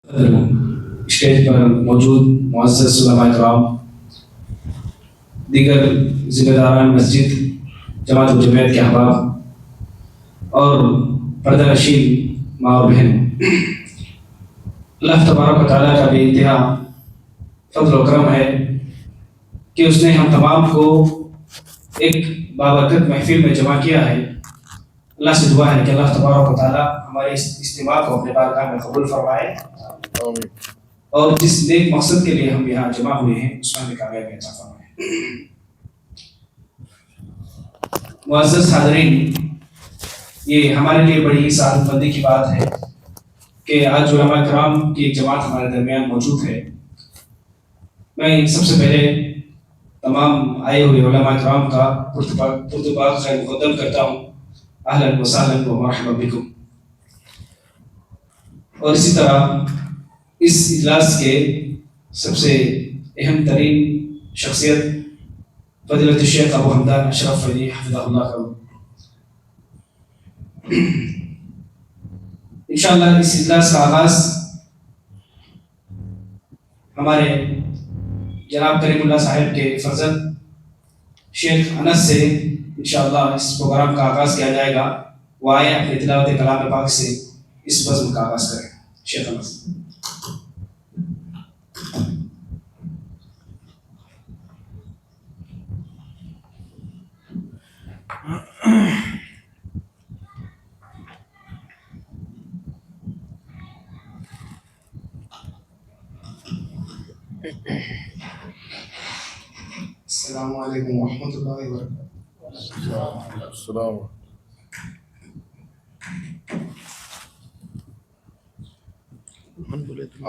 Stage پر موجود معزز علماء کرام، دیگر ذمہ داران مسجد، جماعت و جمعیت کے احباب اور پردہ نشین ماں اور بہن، اللہ تبارک و تعالیٰ کا بے انتہا فضل و کرم ہے کہ اس نے ہم تمام کو ایک بابرکت محفل میں جمع کیا ہے۔ اللہ سے دعا ہے کہ اللہ تبارک و تعالیٰ ہمارے اس اجتماع کو اپنے بارگاہ میں قبول فرمائے اور جس نیک مقصد کے لیے ہم یہاں جمع ہوئے ہیں اس میں ہمیں کامیابی عطا فرمائے۔ معزز حاضرین، یہ ہمارے لیے بڑی سعادت مندی کی بات ہے کہ آج علماء کرام کی ایک جماعت ہمارے درمیان موجود ہے۔ میں سب سے پہلے تمام آئے ہوئے علماء کرام کا پرتپاک خیر مقدم کرتا ہوں، اہلا و سہلا و مرحبا بکم۔ اور اسی طرح اس اجلاس کے سب سے اہم ترین شخصیت فضیلت الشیخ ابو حمدان اشرف علی حفظہ اللہ کا انشاءاللہ اس اجلاس کا آغاز ہمارے جناب کریم اللہ صاحب کے فرزند شیخ انس سے انشاءاللہ اس پروگرام کا آغاز کیا جائے گا۔ وہ آئے اپنے تلاوت کلام پاک سے اس بزم کا آغاز کریں۔ شیخ انس۔ السلام علیکم ورحمۃ اللہ وبرکاتہ۔ السلام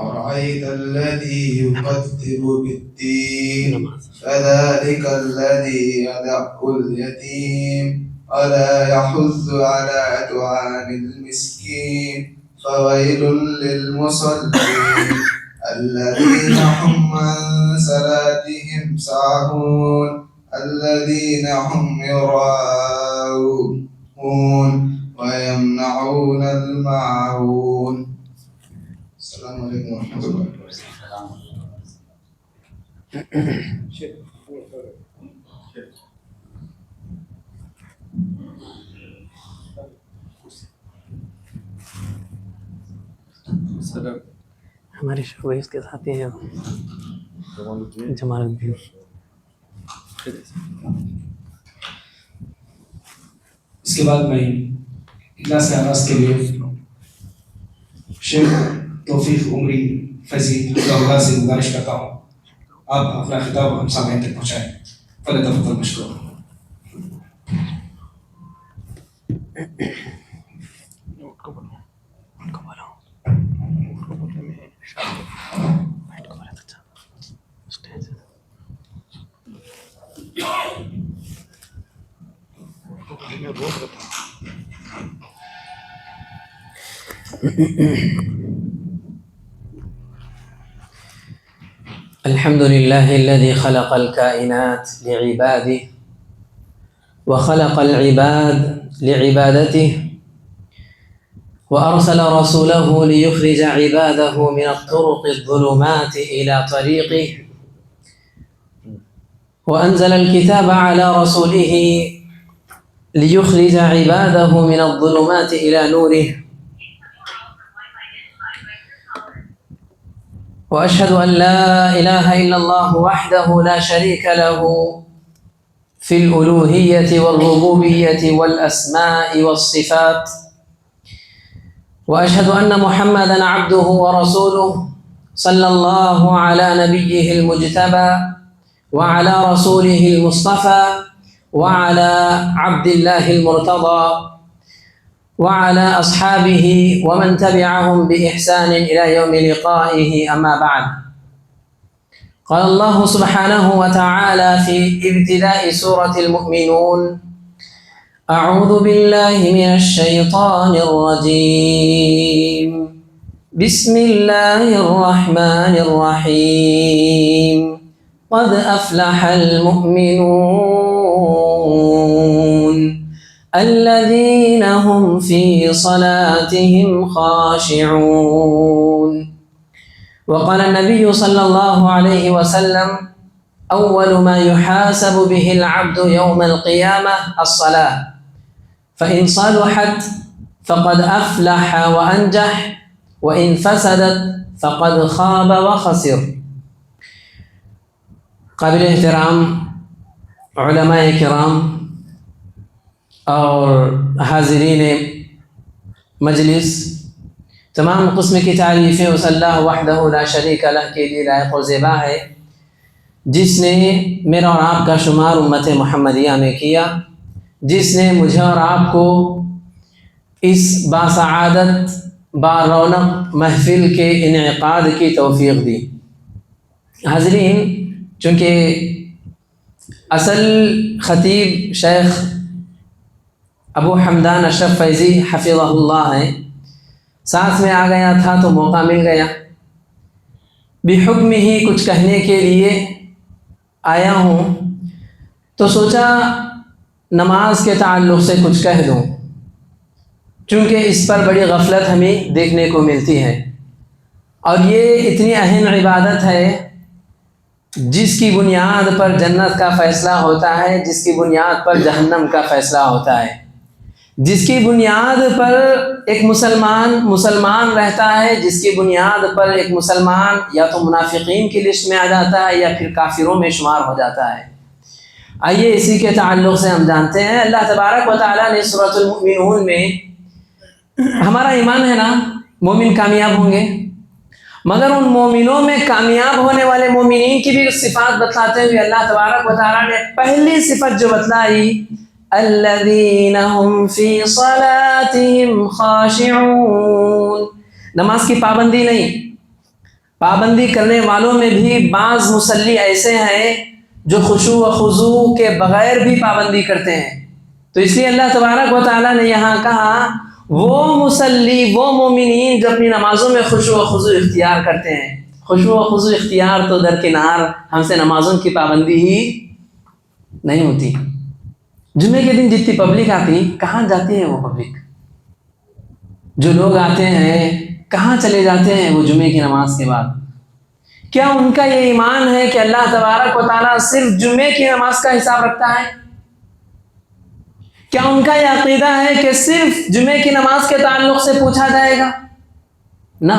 أرأيت الذي يكذب بالدين فذلك الذي يدع اليتيم ولا يحث على طعام المسكين فويل للمصلين الذين هم عن صلاتهم ساهون الذين هم يراءون ويمنعون الماعون۔ السلام علیکم ورحمۃ اللہ۔ ہمارے شعبے کے ساتھی ہیں جمال الدین۔ اس کے بعد میں اجلاس کے آغاز کے لیے شیخ توفیق عمری فیضی اللہ سے گزارش کرتا ہوں آپ اپنا خطاب ہم سامعین تک پہنچائیں۔ فلیتفضل مشکور۔ الحمد لله الذي خلق الكائنات لعباده وخلق العباد لعبادته وأرسل رسوله ليخرج عباده من الطرق الظلمات إلى طريقه وأنزل الكتاب على رسوله ليخرج عباده من الظلمات إلى نوره وأشهد أن لا إله إلا الله وحده لا شريك له في الألوهية والربوبية والأسماء والصفات وأشهد أن محمدًا عبده ورسوله صلى الله على نبيه المجتبى وعلى رسوله المصطفى وعلى عبد الله المرتضى وعلى أصحابه ومن تبعهم بإحسان إلى يوم لقائه، أما بعد. قال الله سبحانه وتعالى في ابتداء سورة المؤمنون: أعوذ بالله من الشيطان الرجيم، بسم الله الرحمن الرحيم، قد أفلح المؤمنون الذين هم في صلاتهم خاشعون وقال النبي صلى الله عليه وسلم أول ما يحاسب به العبد يوم القيامة الصلاة فإن صلحت فقد أفلح وأنجح وإن فسدت فقد خاب وخسر. قابل احترام علماء کرام اور حاضرین مجلس، تمام قسم کی تعریفیں اس اللہ وحدہ لا شریک لہ کے لیے لائق و زیبا ہے، جس نے میرا اور آپ کا شمار امت محمدیہ میں کیا، جس نے مجھے اور آپ کو اس باسعادت با رونق محفل کے انعقاد کی توفیق دی. حاضرین، چونکہ اصل خطیب شیخ ابو حمدان اشرف فیضی حفظہ اللہ ہیں، ساتھ میں آ گیا تھا تو موقع مل گیا، بحکم ہی کچھ کہنے کے لیے آیا ہوں، تو سوچا نماز کے تعلق سے کچھ کہہ دوں، چونکہ اس پر بڑی غفلت ہمیں دیکھنے کو ملتی ہے، اور یہ اتنی اہم عبادت ہے جس کی بنیاد پر جنت کا فیصلہ ہوتا ہے، جس کی بنیاد پر جہنم کا فیصلہ ہوتا ہے، جس کی بنیاد پر ایک مسلمان رہتا ہے، جس کی بنیاد پر ایک مسلمان یا تو منافقین کی لسٹ میں آ جاتا ہے یا پھر کافروں میں شمار ہو جاتا ہے. آئیے اسی کے تعلق سے ہم جانتے ہیں. اللہ تبارک و تعالیٰ نے سورۃ المؤمنون میں، ہمارا ایمان ہے نا مومن کامیاب ہوں گے، مگر ان مومنوں میں کامیاب ہونے والے مومنین کی بھی صفات بتلاتے ہوئے اللہ تبارک و تعالیٰ نے پہلی صفت جو بتلائی، الذین هم فی صلاتهم خاشعون، نماز کی پابندی نہیں، پابندی کرنے والوں میں بھی بعض مصلی ایسے ہیں جو خشوع و خضوع کے بغیر بھی پابندی کرتے ہیں. تو اس لیے اللہ تبارک و تعالیٰ نے یہاں کہا وہ مصلی، وہ مومنین جو اپنی نمازوں میں خشوع و خضوع اختیار کرتے ہیں. خشوع و خضوع اختیار تو درکنار، ہم سے نمازوں کی پابندی ہی نہیں ہوتی. جمعے کے دن جتنی پبلک آتی، کہاں جاتی ہے وہ پبلک؟ جو لوگ آتے ہیں کہاں چلے جاتے ہیں وہ جمعے کی نماز کے بعد؟ کیا ان کا یہ ایمان ہے کہ اللہ تبارک و تعالیٰ صرف جمعے کی نماز کا حساب رکھتا ہے؟ کیا ان کا یہ عقیدہ ہے کہ صرف جمعے کی نماز کے تعلق سے پوچھا جائے گا؟ نہ،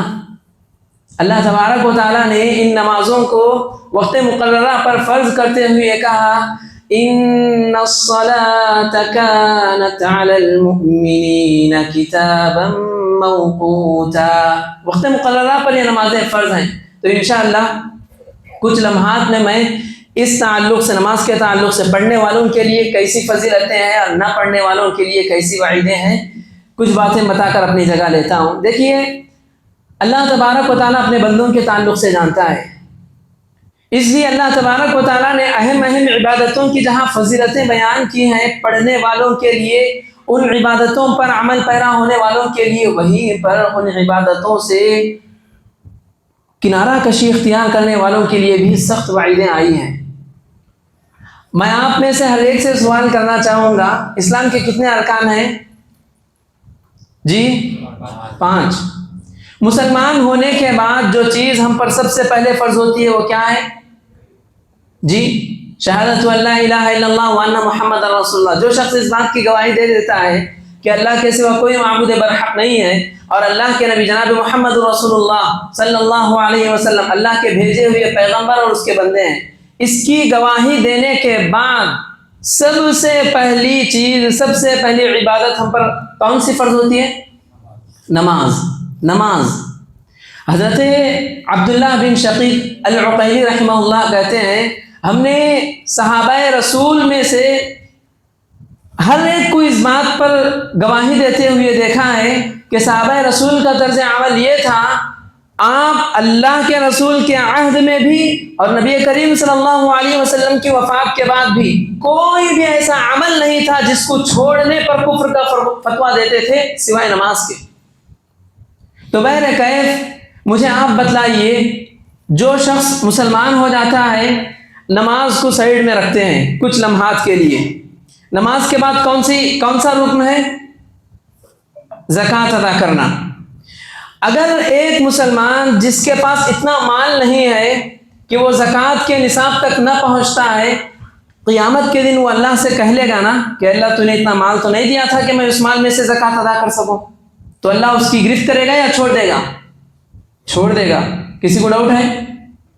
اللہ تبارک و تعالیٰ نے ان نمازوں کو وقت مقررہ پر فرض کرتے ہوئے کہا، ان الصلاة كانت على المؤمنین کتابا موقوتا، وقت مقررہ پر یہ نمازیں فرض ہیں. تو انشاءاللہ کچھ لمحات میں اس تعلق سے، نماز کے تعلق سے پڑھنے والوں کے لیے کیسی فضیلتیں ہیں اور نہ پڑھنے والوں کے لیے کیسی وعیدیں ہیں، کچھ باتیں بتا کر اپنی جگہ لیتا ہوں. دیکھیے، اللہ تبارک و تعالیٰ اپنے بندوں کے تعلق سے جانتا ہے، اس لیے اللہ تبارک و تعالیٰ نے اہم عبادتوں کی جہاں فضیلتیں بیان کی ہیں پڑھنے والوں کے لیے، ان عبادتوں پر عمل پیرا ہونے والوں کے لیے وہیں پر ان عبادتوں سے کنارہ کشی اختیار کرنے والوں کے لیے بھی سخت وعیدیں آئی ہیں. میں آپ میں سے ہر ایک سے سوال کرنا چاہوں گا، اسلام کے کتنے ارکان ہیں؟ جی 5. مسلمان ہونے کے بعد جو چیز ہم پر سب سے پہلے فرض ہوتی ہے وہ کیا ہے؟ جی شہادت ان لا الہ الا اللہ وان محمد رسول اللہ. جو شخص اس بات کی گواہی دے دیتا ہے کہ اللہ کے سوا کوئی معبود برحق نہیں ہے اور اللہ کے نبی جناب محمد رسول اللہ صلی اللہ علیہ وسلم اللہ کے بھیجے ہوئے پیغمبر اور اس کے بندے ہیں، اس کی گواہی دینے کے بعد سب سے پہلی چیز، سب سے پہلی عبادت ہم پر کون سی فرض ہوتی ہے؟ نماز. حضرت عبداللہ بن شقیق العقیلی رحمہ اللہ کہتے ہیں، ہم نے صحابہ رسول میں سے ہر ایک کو اس بات پر گواہی دیتے ہوئے دیکھا ہے کہ صحابہ رسول کا طرز عمل یہ تھا، آپ اللہ کے رسول کے عہد میں بھی اور نبی کریم صلی اللہ علیہ وسلم کی وفات کے بعد بھی کوئی بھی ایسا عمل نہیں تھا جس کو چھوڑنے پر کفر کا فتویٰ دیتے تھے سوائے نماز کے. تو بہرکیف مجھے آپ بتلائیے، جو شخص مسلمان ہو جاتا ہے نماز کو سائیڈ میں رکھتے ہیں کچھ لمحات کے لیے، نماز کے بعد کون سا رکن ہے؟ زکوٰۃ ادا کرنا. اگر ایک مسلمان جس کے پاس اتنا مال نہیں ہے کہ وہ زکوٰۃ کے نصاب تک نہ پہنچتا ہے، قیامت کے دن وہ اللہ سے کہہ لے گا نا کہ اللہ تو نے اتنا مال تو نہیں دیا تھا کہ میں اس مال میں سے زکوٰۃ ادا کر سکوں، تو اللہ اس کی گرفت کرے گا یا چھوڑ دے گا؟ چھوڑ دے گا۔ کسی کو ڈاؤٹ ہے؟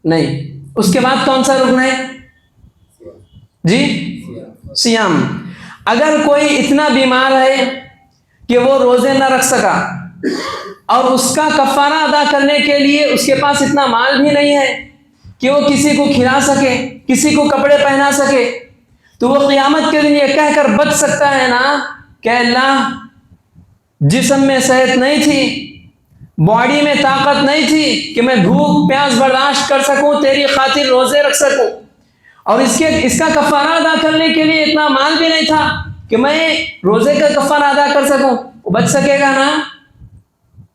نہیں۔ اس کے بعد کون سا رکن ہے جی؟ سیام۔ اگر کوئی اتنا بیمار ہے کہ وہ روزے نہ رکھ سکا اور اس کا کفارہ ادا کرنے کے لیے اس کے پاس اتنا مال بھی نہیں ہے کہ وہ کسی کو کھلا سکے، کسی کو کپڑے پہنا سکے، تو وہ قیامت کے دن یہ کہہ کر بچ سکتا ہے نا کہ اللہ جسم میں صحت نہیں تھی، باڈی میں طاقت نہیں تھی کہ میں بھوک پیاس برداشت کر سکوں، تیری خاطر روزے رکھ سکوں، اور اس کا کفارہ ادا کرنے کے لیے اتنا مال بھی نہیں تھا کہ میں روزے کا کفارہ ادا کر سکوں، وہ بچ سکے گا نا؟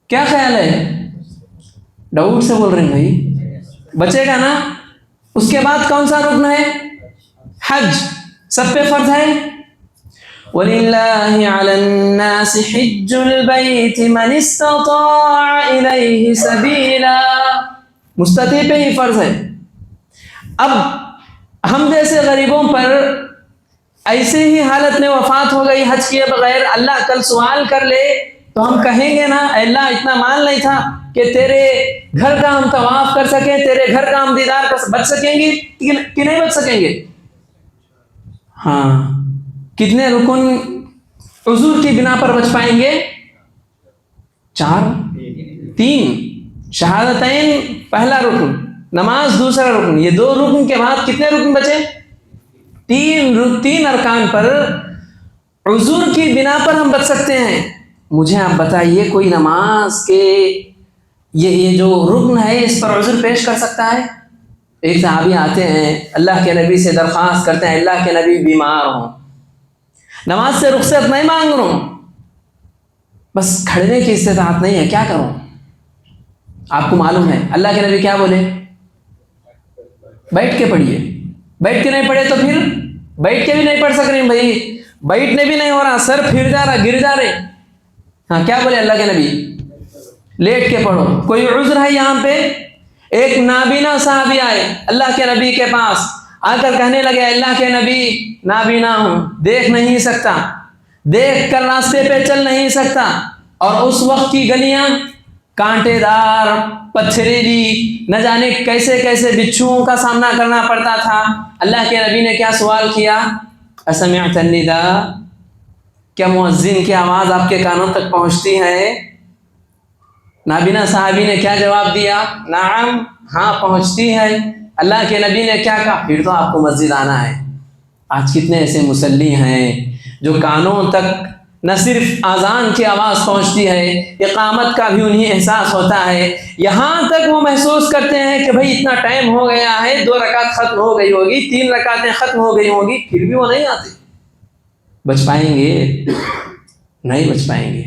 کیا خیال ہے؟ ڈاؤٹ سے بول رہے ہیں بھائی، بچے گا نا؟ اس کے بعد کون سا رکن ہے؟ حج، سب پہ فرض ہے۔ وَلِلَّهِ عَلَى النَّاسِ حِجُّ الْبَيْتِ مَنِ اسْتَطَاعَ إِلَيْهِ سَبِيلًا، مستطیع پہ ہی فرض ہے۔ اب ہم جیسے غریبوں پر ایسے ہی حالت میں وفات ہو گئی حج کیے بغیر، اللہ کل سوال کر لے تو ہم کہیں گے نا اے اللہ اتنا مال نہیں تھا کہ تیرے گھر کا ہم طواف کر سکیں، تیرے گھر کا ہم دیدار کر بچ سکیں گے کہ نہیں بچ سکیں گے؟ ہاں۔ کتنے رکن عذر کی بنا پر بچ پائیں گے؟ 4، 3۔ شہادتین پہلا رکن، نماز دوسرا رکن، یہ 2 رکن کے بعد کتنے رکن بچے؟ 3 ارکان پر عذر کی بنا پر ہم بچ سکتے ہیں۔ مجھے آپ بتائیے کوئی نماز کے یہ جو رکن ہے اس پر عذر پیش کر سکتا ہے؟ ایک صحابی آتے ہیں اللہ کے نبی سے درخواست کرتے ہیں اللہ کے نبی بیمار ہوں، نماز سے رخصت نہیں مانگ رہا ہوں، بس کھڑنے کی استطاعت نہیں ہے، کیا کروں؟ آپ کو معلوم ہے اللہ کے نبی کیا بولے؟ بیٹھ کے پڑھیے۔ بیٹھ کے نہیں پڑھے تو پھر بیٹھ کے بھی نہیں پڑھ سک رہے بھائی، بیٹھنے بھی نہیں ہو رہا، سر پھر جا رہا، گر جا رہے۔ ہاں کیا بولے اللہ کے نبی؟ لیٹ کے پڑھو۔ کوئی عذر ہے یہاں پہ؟ ایک نابینا صحابی آئے اللہ کے نبی کے پاس، آ کر کہنے لگے اللہ کے نبی نابینا ہوں، دیکھ نہیں سکتا، دیکھ کر راستے پہ چل نہیں سکتا، اور اس وقت کی گلیاں کانٹے دار، پتھریلی، نہ جانے کیسے کیسے بچھوؤں کا سامنا کرنا پڑتا تھا۔ اللہ کے نبی نے کیا سوال کیا؟ اسمعت النداء، کیا مؤذن کی آواز آپ کے کانوں تک پہنچتی ہے؟ نابینا صحابی نے کیا جواب دیا؟ نعم، ہاں پہنچتی ہے۔ اللہ کے نبی نے کیا کہا؟ پھر تو آپ کو مسجد آنا ہے۔ آج کتنے ایسے مصلی ہیں جو کانوں تک نہ صرف اذان کی آواز پہنچتی ہے، اقامت کا بھی انہیں احساس ہوتا ہے، یہاں تک وہ محسوس کرتے ہیں کہ بھئی اتنا ٹائم ہو گیا ہے، 2 رکعت ختم ہو گئی ہوگی، 3 رکعتیں ختم ہو گئی ہوں گی، پھر بھی وہ نہیں آتے۔ بچ پائیں گے؟ نہیں بچ پائیں گے۔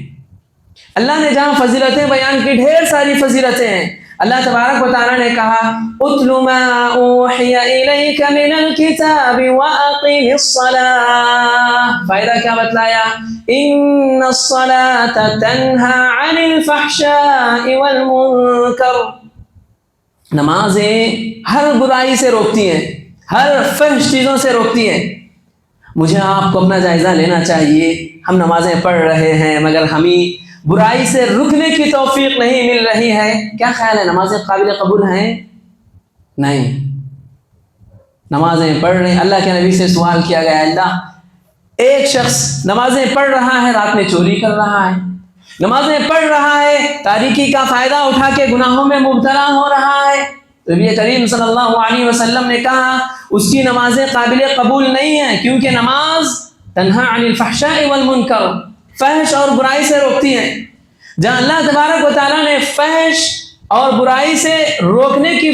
اللہ نے جہاں فضیلتیں بیان کی، ڈھیر ساری فضیلتیں ہیں۔ اللہ تبارک و تعالیٰ نے کہا اتل ما اوحی الیک من الکتاب واقم الصلاۃ، فائدہ کیا بتلایا؟ ان الصلاۃ تنہی عن الفحشاء والمنکر، نمازیں ہر برائی سے روکتی ہیں، ہر فحش چیزوں سے روکتی ہیں۔ مجھے آپ کو اپنا جائزہ لینا چاہیے، ہم نمازیں پڑھ رہے ہیں مگر ہمیں برائی سے رکنے کی توفیق نہیں مل رہی ہے۔ کیا خیال ہے نمازیں قابل قبول ہیں؟ نہیں۔ نمازیں پڑھ رہے ہیں، اللہ کے نبی سے سوال کیا گیا اللہ ایک شخص نمازیں پڑھ رہا ہے رات میں چوری کر رہا ہے، نمازیں پڑھ رہا ہے تاریکی کا فائدہ اٹھا کے گناہوں میں مبتلا ہو رہا ہے، نبی کریم صلی اللہ علیہ وسلم نے کہا اس کی نمازیں قابل قبول نہیں ہیں، کیونکہ نماز تنہی عن الفحشاء والمنکر، فحش اور برائی سے روکتی ہیں۔ جہاں اللہ تبارک و تعالیٰ نے فحش اور برائی سے روکنے کی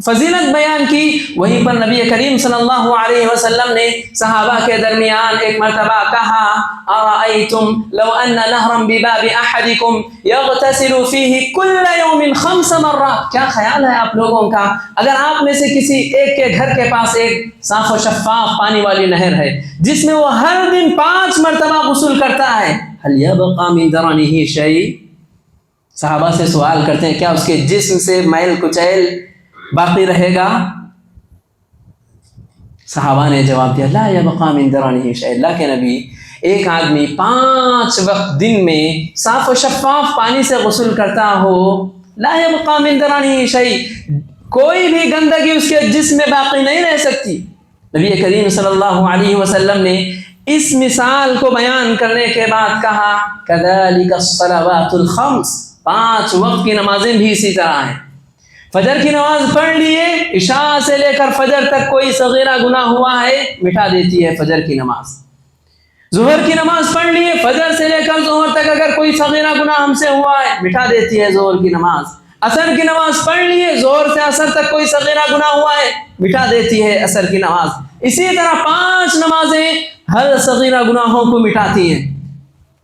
فضیلت بیان کی، وہیں پر نبی کریم صلی اللہ علیہ وسلم نے صحابہ کے درمیان ایک مرتبہ کہا ارأیتم لو ان نہرا بباب احدکم یغتسل فیہ کل یوم 5 مرات، کیا خیال ہے آپ لوگوں کا اگر آپ میں سے کسی ایک کے گھر کے پاس ایک صاف و شفاف پانی والی نہر ہے جس میں وہ ہر دن 5 مرتبہ غسل کرتا ہے، هل یبقى من درنہ شیء، صحابہ سے سوال کرتے ہیں کیا اس کے جسم سے میل کچیل باقی رہے گا؟ صحابہ نے جواب دیا لا یبقى من درنه شیء، اللہ کے نبی ایک آدمی 5 وقت دن میں صاف و شفاف پانی سے غسل کرتا ہو، لا یبقى من درنه شیء، کوئی بھی گندگی اس کے جسم میں باقی نہیں رہ سکتی۔ نبی کریم صلی اللہ علیہ وسلم نے اس مثال کو بیان کرنے کے بعد کہا کذالک الصلوات الخمس، 5 وقت کی نمازیں بھی اسی طرح ہیں۔ فجر کی نماز پڑھ لیے، عشاء سے لے کر فجر تک کوئی صغیرہ گناہ ہوا ہے مٹا دیتی ہے فجر کی نماز۔ ظہر کی نماز پڑھ لیے، فجر سے لے کر ظہر تک اگر کوئی صغیرہ گناہ ہم سے ہوا ہے مٹا دیتی ہے ظہر کی نماز۔ عصر کی نماز پڑھ لیے، ظہر سے عصر تک کوئی صغیرہ گناہ ہوا ہے مٹا دیتی ہے عصر کی نماز۔ اسی طرح 5 نمازیں ہر صغیرہ گناہوں کو مٹاتی ہیں۔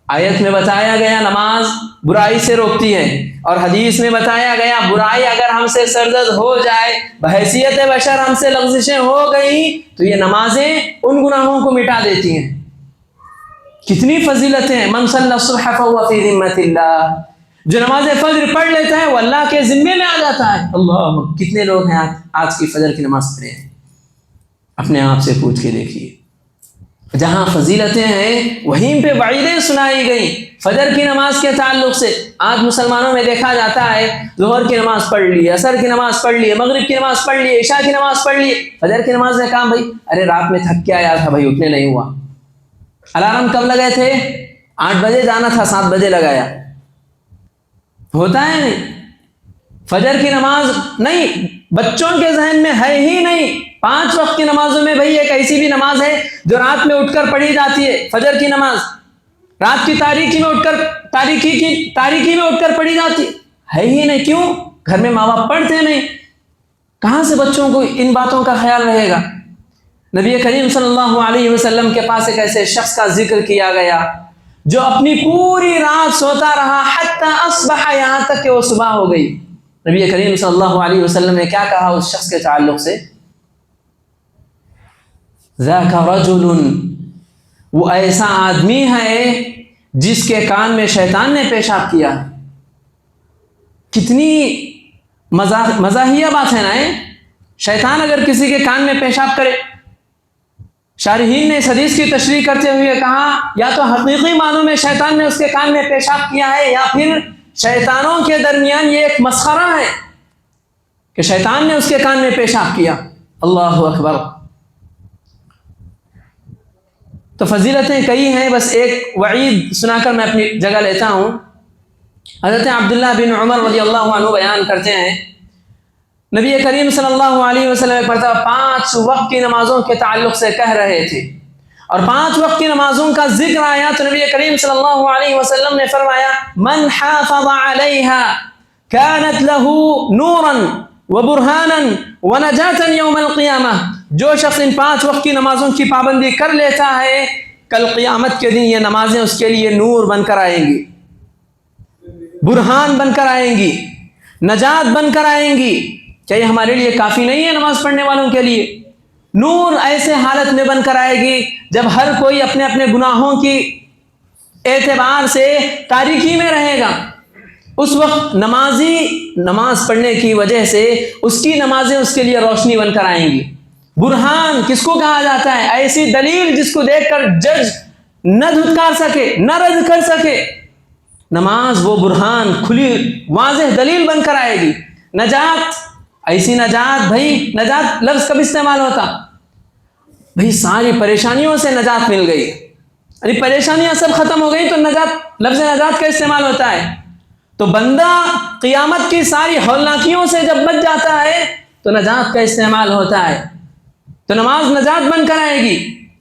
آیت میں بتایا گیا نماز برائی سے روکتی ہے، اور حدیث میں بتایا گیا برائی اگر ہم سے سرزد ہو جائے، بحیثیت بشر ہم سے لغزشیں ہو گئی تو یہ نمازیں ان گناہوں کو مٹا دیتی ہیں۔ کتنی فضیلتیں ہیں۔ من صلی الصبح فهو فی ذمۃ اللہ، جو نماز فجر پڑھ لیتا ہے وہ اللہ کے ذمے میں آ جاتا ہے۔ اللہ، کتنے لوگ ہیں آج کی فجر کی نماز پڑھے ہیں؟ اپنے آپ سے پوچھ کے دیکھیے۔ جہاں فضیلتیں ہیں وہیں پہ وعیدیں سنائی گئیں فجر کی نماز کے تعلق سے۔ آج مسلمانوں میں دیکھا جاتا ہے ظہر کی نماز پڑھ لی، عصر کی نماز پڑھ لی، مغرب کی نماز پڑھ لی، عشاء کی نماز پڑھ لی، فجر کی نماز نے کہا بھائی ارے رات میں تھک کے آیا تھا بھائی، اٹھنے نہیں ہوا۔ الارم کب لگائے تھے؟ 8 بجے جانا تھا، 7 بجے لگایا۔ ہوتا ہے نہیں؟ فجر کی نماز نہیں، بچوں کے ذہن میں ہے ہی نہیں۔ 5 وقت کی نمازوں میں بھائی ایک ایسی بھی نماز ہے جو رات میں اٹھ کر پڑھی جاتی ہے، فجر کی نماز رات کی تاریکی میں اٹھ کر پڑھی جاتی ہے ہی نہیں۔ کیوں؟ گھر میں ماں باپ پڑھتے نہیں، کہاں سے بچوں کو ان باتوں کا خیال رہے گا؟ نبی کریم صلی اللہ علیہ وسلم کے پاس ایک ایسے شخص کا ذکر کیا گیا جو اپنی پوری رات سوتا رہا حتی اصبح، یہاں تک کہ وہ صبح ہو گئی۔ نبی کریم صلی اللہ علیہ وسلم نے کیا کہا اس شخص کے تعلق سے؟ ذاک رجل، وہ ایسا آدمی ہے جس کے کان میں شیطان نے پیشاب کیا۔ کتنی مزاحیہ بات ہے نا؟ شیطان اگر کسی کے کان میں پیشاب کرے، شارحین نے اس حدیث کی تشریح کرتے ہوئے کہا یا تو حقیقی معنوں میں شیطان نے اس کے کان میں پیشاب کیا ہے، یا پھر شیطانوں کے درمیان یہ ایک مسخرہ ہے کہ شیطان نے اس کے کان میں پیشاب کیا۔ اللہ اکبر۔ تو فضیلتیں کئی ہیں، بس ایک وعید سنا کر میں اپنی جگہ لیتا ہوں۔ حضرت عبداللہ بن عمر رضی اللہ عنہ بیان کرتے ہیں نبی کریم صلی اللہ علیہ وسلم ایک مرتبہ 5 وقت کی نمازوں کے تعلق سے کہہ رہے تھے، اور 5 وقت کی نمازوں کا ذکر آیا تو نبی کریم صلی اللہ علیہ وسلم نے فرمایا من حافظ علیہا کانت له نورا وبرہانا ونجاتا یوم القیامہ، جو شخص ان 5 وقت کی نمازوں کی پابندی کر لیتا ہے کل قیامت کے دن یہ نمازیں اس کے لیے نور بن کر آئیں گی، برہان بن کر آئیں گی، نجات بن کر آئیں گی۔ کیا یہ ہمارے لیے کافی نہیں ہے نماز پڑھنے والوں کے لیے؟ نور ایسے حالت میں بن کر آئے گی جب ہر کوئی اپنے اپنے گناہوں کی اعتبار سے تاریکی میں رہے گا، اس وقت نمازی نماز پڑھنے کی وجہ سے اس کی نمازیں اس کے لیے روشنی بن کر آئیں گی۔ برہان کس کو کہا جاتا ہے؟ ایسی دلیل جس کو دیکھ کر جج نہ دھتکار سکے، نہ رد کر سکے۔ نماز وہ برہان، کھلی واضح دلیل بن کر آئے گی۔ نجات، ایسی نجات، بھائی نجات لفظ کب استعمال ہوتا؟ بھائی ساری پریشانیوں سے نجات مل گئی، یعنی پریشانیاں سب ختم ہو گئی تو نجات، لفظ نجات کا استعمال ہوتا ہے۔ تو بندہ قیامت کی ساری ہولناکیوں سے جب بچ جاتا ہے تو نجات کا استعمال ہوتا ہے۔ تو نماز نجات بن کر آئے گی۔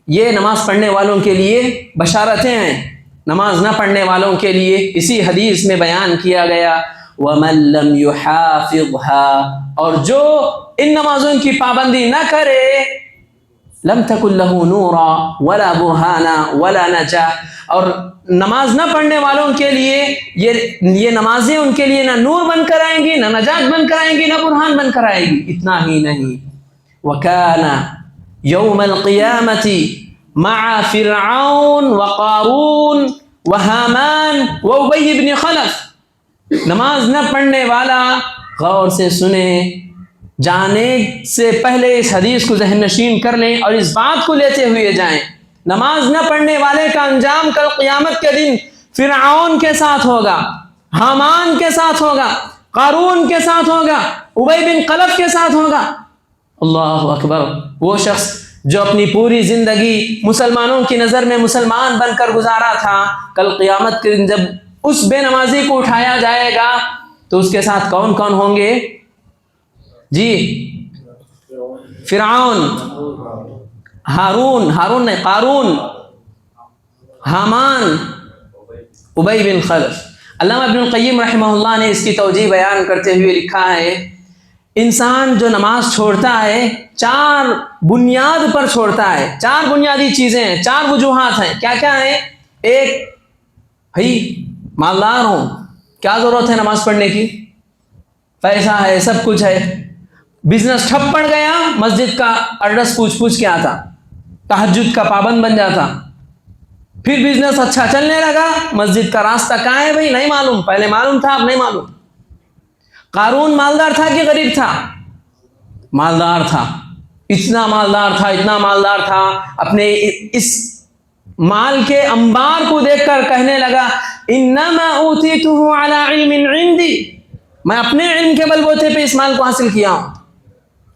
یہ نماز پڑھنے والوں کے لیے بشارتیں ہیں، نماز نہ پڑھنے والوں کے لیے اسی حدیث میں بیان کیا گیا وَمَن لَّمْ يُحَافِظْهَا، اور جو ان نمازوں کی پابندی نہ کرے لَمْ تَكُن لَّهُ نُورًا وَلَا بُرْهَانًا وَلَا نَجَاةً، اور نماز نہ پڑھنے والوں کے لیے یہ نمازیں ان کے لیے نہ نور بن کر آئیں گی، نہ نجات بن کر آئیں گی، نہ برہان بن کر آئے گی۔ اتنا ہی نہیں، وَكَانَ يَوْمَ الْقِيَامَةِ مَعَ فِرْعَوْنَ وَقَارُونَ وَهَامَانَ وَأُبَيِّ بْنِ خَلَفَ، نماز نہ پڑھنے والا غور سے سنیں، جانے سے پہلے اس حدیث کو ذہن نشین کر لیں اور اس بات کو لیتے ہوئے جائیں، نماز نہ پڑھنے والے کا انجام کل قیامت کے دن فرعون کے ساتھ ہوگا، حامان کے ساتھ ہوگا، قارون کے ساتھ ہوگا، ابی بن خلف کے ساتھ ہوگا۔ اللہ اکبر! وہ شخص جو اپنی پوری زندگی مسلمانوں کی نظر میں مسلمان بن کر گزارا تھا، کل قیامت کے دن جب اس بے نمازی کو اٹھایا جائے گا تو اس کے ساتھ کون کون ہوں گے؟ جی، فرعون، ہارون نہیں، قارون، حامان، ابی بن خلف۔ علامہ ابن القیم رحمہ اللہ نے اس کی توجیہ بیان کرتے ہوئے لکھا ہے، انسان جو نماز چھوڑتا ہے 4 بنیاد پر چھوڑتا ہے، 4 بنیادی چیزیں ہیں، 4 وجوہات ہیں۔ کیا کیا ہیں؟ ایک، بھائی مالدار ہوں، کیا ضرورت ہے نماز پڑھنے کی؟ پیسہ ہے، سب کچھ ہے، بزنس ٹھپ پڑ گیا، مسجد کا ایڈریس پوچھ کے آتا، تہجد کا پابند بن جاتا، پھر بزنس اچھا چلنے لگا، مسجد کا راستہ کہاں ہے بھائی نہیں معلوم، پہلے معلوم تھا اب نہیں معلوم۔ قارون مالدار تھا کہ غریب تھا؟ مالدار تھا، اتنا مالدار تھا، اپنے اس مال کے انبار کو دیکھ کر کہنے لگا انما اوتیتہ علی علم عندی، میں اپنے علم کے بلبوتے پہ اس مال کو حاصل کیا ہوں۔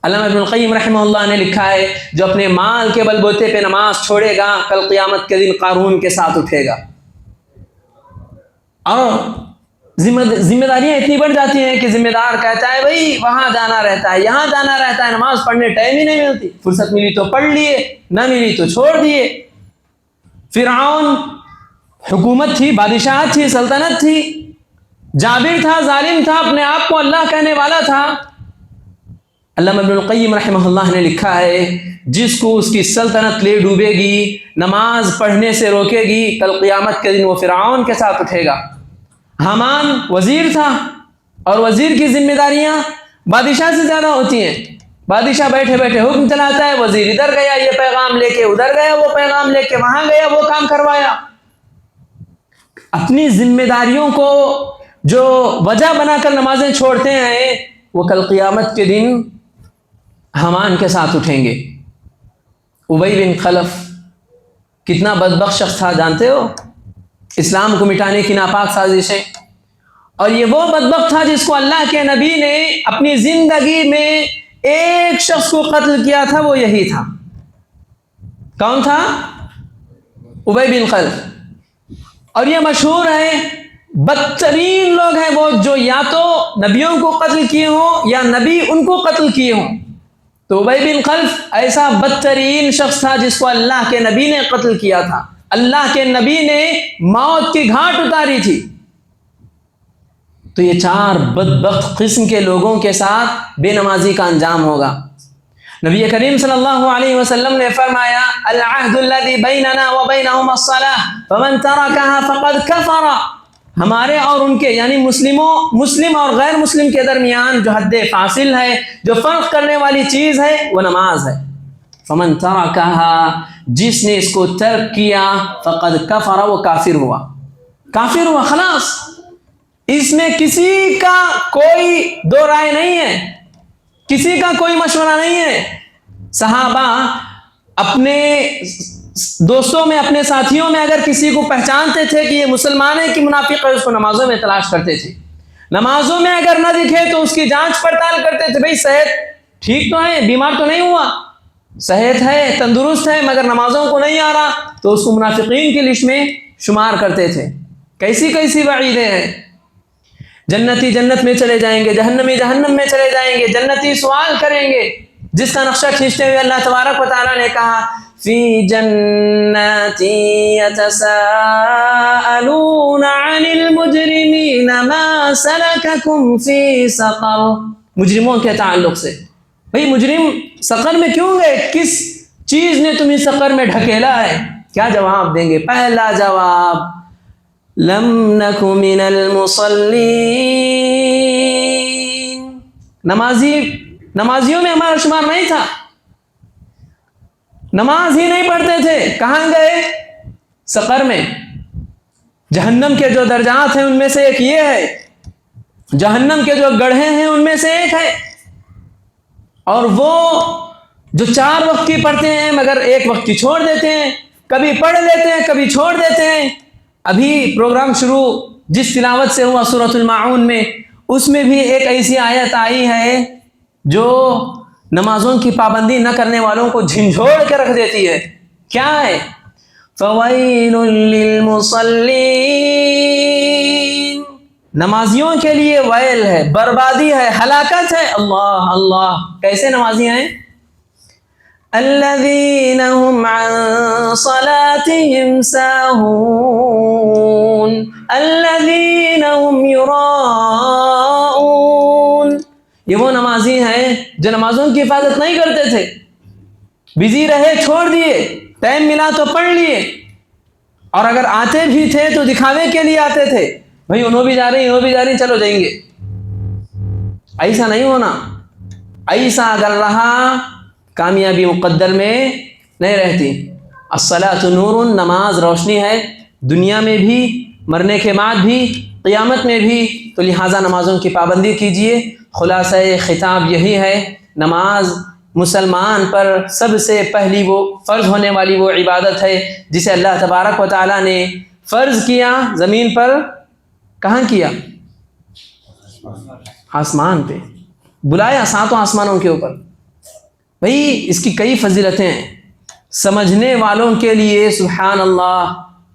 علامہ ابن القیم رحمہ اللہ نے لکھا ہے، جو اپنے مال کے بلبوتے پہ نماز چھوڑے گا کل قیامت کے دن قارون کے ساتھ اٹھے گا۔ اور ذمہ داریاں اتنی بڑھ جاتی ہیں کہ ذمہ دار کہتا ہے بھائی وہاں جانا رہتا ہے، یہاں جانا رہتا ہے، نماز پڑھنے ٹائم ہی نہیں ملتی، فرصت ملی تو پڑھ لیے، نہ ملی تو چھوڑ دیے۔ فرعون حکومت تھی، بادشاہت تھی، سلطنت تھی، جابر تھا، ظالم تھا، اپنے آپ کو اللہ کہنے والا تھا۔ علامہ ابن القیم رحمہ اللہ نے لکھا ہے، جس کو اس کی سلطنت لے ڈوبے گی، نماز پڑھنے سے روکے گی، کل قیامت کے دن وہ فرعون کے ساتھ اٹھے گا۔ حامان وزیر تھا، اور وزیر کی ذمہ داریاں بادشاہ سے زیادہ ہوتی ہیں۔ بادشاہ بیٹھے بیٹھے حکم چلاتا ہے، وزیر ادھر گیا یہ پیغام لے کے، ادھر گیا وہ پیغام لے کے، وہاں گیا وہ کام کروایا۔ اپنی ذمہ داریوں کو جو وجہ بنا کر نمازیں چھوڑتے ہیں، وہ کل قیامت کے دن حامان کے ساتھ اٹھیں گے۔ ابی بن خلف کتنا بدبخت شخص تھا جانتے ہو؟ اسلام کو مٹانے کی ناپاک سازشیں، اور یہ وہ بدبخت تھا جس کو اللہ کے نبی نے اپنی زندگی میں ایک شخص کو قتل کیا تھا، وہ یہی تھا۔ کون تھا؟ ابی بن خلف۔ اور یہ مشہور ہے، بدترین لوگ ہیں وہ جو یا تو نبیوں کو قتل کیے ہوں یا نبی ان کو قتل کیے ہوں۔ تو ابی بن خلف ایسا بدترین شخص تھا جس کو اللہ کے نبی نے قتل کیا تھا، اللہ کے نبی نے موت کی گھاٹ اتاری تھی۔ تو یہ 4 بدبخت قسم کے لوگوں کے ساتھ بے نمازی کا انجام ہوگا۔ نبی کریم صلی اللہ علیہ وسلم نے فرمایا، العہد الذی بیننا وبینہم الصلاۃ فمن ترکها فقد کفر۔ ہمارے اور ان کے یعنی مسلم اور غیر مسلم کے درمیان جو حد فاصل ہے، جو فرق کرنے والی چیز ہے، وہ نماز ہے۔ فمن ترکها، جس نے اس کو ترک کیا، فقد کفر، وہ کافر ہوا خلاص۔ اس میں کسی کا کوئی دو رائے نہیں ہے، کسی کا کوئی مشورہ نہیں ہے۔ صحابہ اپنے دوستوں میں، اپنے ساتھیوں میں اگر کسی کو پہچانتے تھے کہ یہ مسلمان ہے کہ منافق ہے، اس کو نمازوں میں تلاش کرتے تھے۔ نمازوں میں اگر نہ دکھے تو اس کی جانچ پڑتال کرتے تھے، بھئی صحت ٹھیک تو ہے، بیمار تو نہیں ہوا، صحت ہے، تندرست ہے، مگر نمازوں کو نہیں آ رہا، تو اس کو منافقین کی لسٹ میں شمار کرتے تھے۔ کیسی وعیدیں ہیں۔ جنتی جنت میں چلے جائیں گے، جہنمی جہنم میں چلے جائیں گے، جنتی سوال کریں گے، جس کا نقشہ کھینچتے ہوئے اللہ تبارک و تعالیٰ نے کہا فی جنات یتساءلون عن المجرمین ما سلککم فی سقر۔ مجرموں کے تعلق سے، بھئی مجرم سقر میں کیوں گئے؟ کس چیز نے تمہیں سقر میں ڈھکیلا ہے؟ کیا جواب دیں گے؟ پہلا جواب، لم نک من المصلین، نمازیوں میں ہمارا شمار نہیں تھا، نماز ہی نہیں پڑھتے تھے۔ کہاں گئے؟ سقر میں۔ جہنم کے جو درجات ہیں ان میں سے ایک یہ ہے جہنم کے جو گڑھے ہیں ان میں سے ایک ہے. اور وہ جو 4 وقت کی پڑھتے ہیں مگر ایک وقت کی چھوڑ دیتے ہیں, کبھی پڑھ لیتے ہیں کبھی چھوڑ دیتے ہیں. ابھی پروگرام شروع جس تلاوت سے ہوا سورۃ الماعون میں, اس میں بھی ایک ایسی آیت آئی ہے جو نمازوں کی پابندی نہ کرنے والوں کو جھنجھوڑ کے رکھ دیتی ہے. کیا ہے؟ فویل للمصلین, نمازیوں کے لیے ویل ہے, بربادی ہے, ہلاکت ہے. اللہ اللہ, کیسے نمازی ہیں؟ الذین هم عن صلاتهم ساہون الذین هم یراؤون. یہ وہ نمازی ہیں جو نمازوں کی حفاظت نہیں کرتے تھے, بزی رہے چھوڑ دیے, ٹائم ملا تو پڑھ لیے, اور اگر آتے بھی تھے تو دکھاوے کے لیے آتے تھے, بھئی انہوں بھی جا رہی چلو جائیں گے. ایسا نہیں ہونا. ایسا اگر رہا کامیابی مقدر میں نہیں رہتی. الصلاۃ نور, نماز روشنی ہے, دنیا میں بھی, مرنے کے بعد بھی, قیامت میں بھی. تو لہٰذا نمازوں کی پابندی کیجیے. خلاصہ خطاب یہی ہے, نماز مسلمان پر سب سے پہلی وہ فرض ہونے والی وہ عبادت ہے جسے اللہ تبارک و تعالیٰ نے فرض کیا زمین پر. کہاں کیا؟ آسمان پہ بلایا, 7 آسمانوں کے اوپر. بھئی اس کی کئی فضیلتیں ہیں, سمجھنے والوں کے لیے سبحان اللہ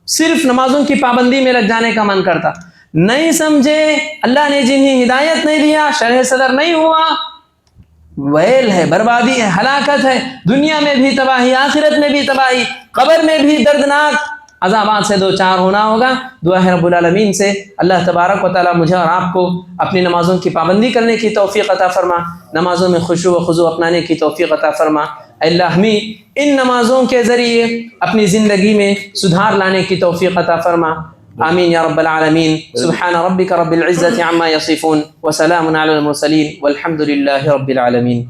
صرف نمازوں کی پابندی میں لگ جانے کا من کرتا. نہیں سمجھے, اللہ نے جنہیں ہدایت نہیں دیا, شرح صدر نہیں ہوا, ویل ہے, بربادی ہے, ہلاکت ہے. دنیا میں بھی تباہی, آخرت میں بھی تباہی, قبر میں بھی دردناک عذابات سے 2 4 ہونا ہوگا. دعا ہے رب العالمین سے اللہ تبارک و تعالیٰ مجھے اور آپ کو اپنی نمازوں کی پابندی کرنے کی توفیق عطا فرما, نمازوں میں خشوع و خضوع اپنانے کی توفیق عطا فرما. اے اللہ ہمیں ان نمازوں کے ذریعے اپنی زندگی میں سدھار لانے کی توفیق عطا فرما. آمین یا رب العالمین. سبحان ربک رب العزت عما یصفون وسلام علی المرسلین والحمد للہ رب العالمین.